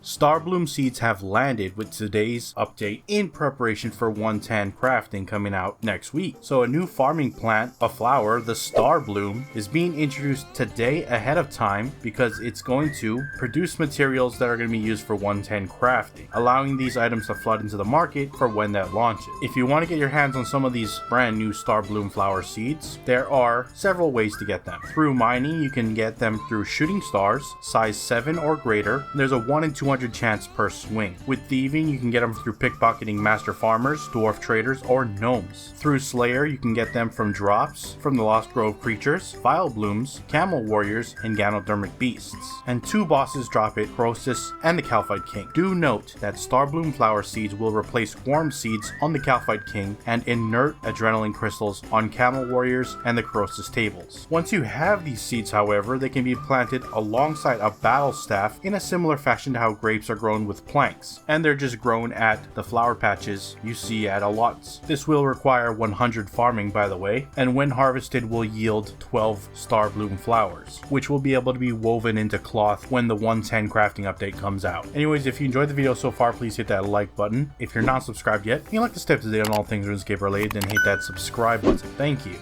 Starbloom seeds have landed with today's update in preparation for 110 crafting coming out next week. So a new farming plant, a flower, the Starbloom, is being introduced today ahead of time because it's going to produce materials that are going to be used for 110 crafting, allowing these items to flood into the market for when that launches. If you want to get your hands on some of these brand new Starbloom flower seeds, there are several ways to get them. Through mining, you can get them through shooting stars, size 7 or greater. There's a 1 in 200 chance per swing. With thieving, you can get them through pickpocketing master farmers, dwarf traders, or gnomes. Through Slayer, you can get them from drops from the Lost Grove creatures, Vile Blooms, Camel Warriors, and Ganodermic beasts. And 2 bosses drop it, Croesus and the Calphite King. Do note that Starbloom flower seeds will replace Worm seeds on the Calphite King and inert adrenaline crystals on Camel Warriors and the Croesus tables. Once you have these seeds, however, they can be planted alongside a battle staff in a similar fashion to how grapes are grown with planks, and they're just grown at the flower patches you see at a lots. This will require 100 farming, by the way, and when harvested will yield 12 Starbloom flowers, which will be able to be woven into cloth when the 110 crafting update comes out. Anyways, if you enjoyed the video so far, please hit that like button. If you're not subscribed yet and you'd like to stay up to date on all things RuneScape related, then hit that subscribe button. Thank you.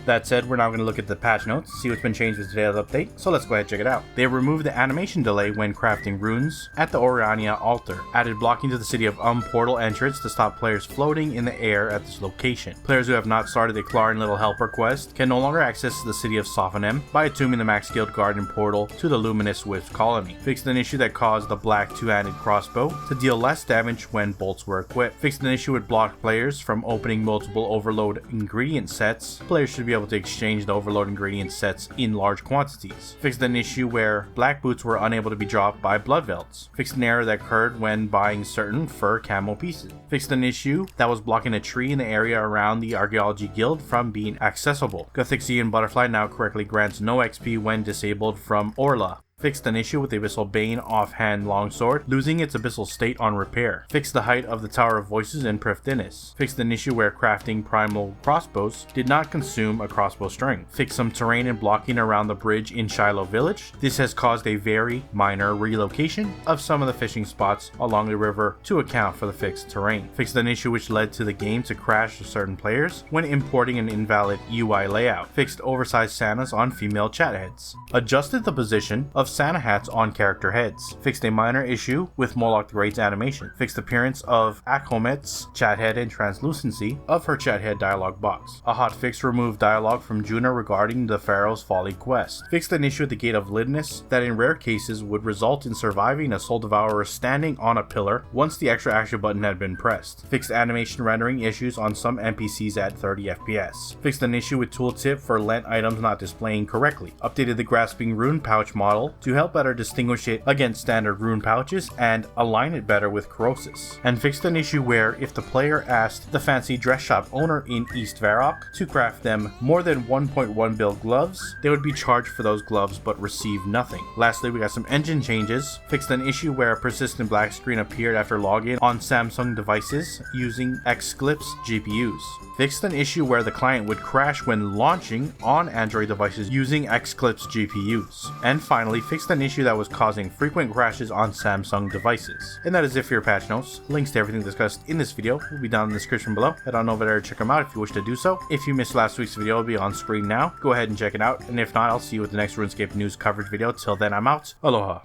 That said, we're now going to look at the patch notes, see what's been changed with today's update, so let's go ahead and check it out. They removed the animation delay when crafting runes at the Oriania altar, added blocking to the City of portal entrance to stop players floating in the air at this location. Players who have not started the Clarin Little Helper quest can no longer access the City of Sophonem by attuning the Max Guild Garden portal to the Luminous Wisp colony. Fixed an issue that caused the black 2-handed crossbow to deal less damage when bolts were equipped. Fixed an issue with blocked players from opening multiple overload ingredient sets. Players should be able to exchange the overload ingredient sets in large quantities. Fixed an issue where black boots were unable to be dropped by blood velts. Fixed an error that occurred when buying certain fur camo pieces. Fixed an issue that was blocking a tree in the area around the Archaeology Guild from being accessible. Gothixian Butterfly now correctly grants no XP when disabled from Orla. Fixed an issue with the Abyssal Bane offhand longsword, losing its abyssal state on repair. Fixed the height of the Tower of Voices in Prifddinas. Fixed an issue where crafting primal crossbows did not consume a crossbow string. Fixed some terrain and blocking around the bridge in Shiloh Village. This has caused a very minor relocation of some of the fishing spots along the river to account for the fixed terrain. Fixed an issue which led to the game to crash for certain players when importing an invalid UI layout. Fixed oversized Santas on female chat heads. Adjusted the position of Santa hats on character heads. Fixed a minor issue with Moloch the Great's animation. Fixed appearance of Akhomet's chat head and translucency of her chat head dialogue box. A hot fix removed dialogue from Juna regarding the Pharaoh's Folly quest. Fixed an issue at the Gate of Lidness that in rare cases would result in surviving a soul devourer standing on a pillar once the extra action button had been pressed. Fixed animation rendering issues on some NPCs at 30 FPS. Fixed an issue with tooltip for lent items not displaying correctly. Updated the grasping rune pouch model to help better distinguish it against standard rune pouches and align it better with Croesus. And fixed an issue where if the player asked the fancy dress shop owner in East Varrock to craft them more than 1.1 bill gloves, they would be charged for those gloves but receive nothing. Lastly, we got some engine changes. Fixed an issue where a persistent black screen appeared after login on Samsung devices using Xclipse GPUs. Fixed an issue where the client would crash when launching on Android devices using Xclipse GPUs. And finally, fixed an issue that was causing frequent crashes on Samsung devices. And that is it for your patch notes. Links to everything discussed in this video will be down in the description below. Head on over there to check them out if you wish to do so. If you missed last week's video, it'll be on screen now. Go ahead and check it out. And if not, I'll see you with the next RuneScape news coverage video. Till then, I'm out. Aloha.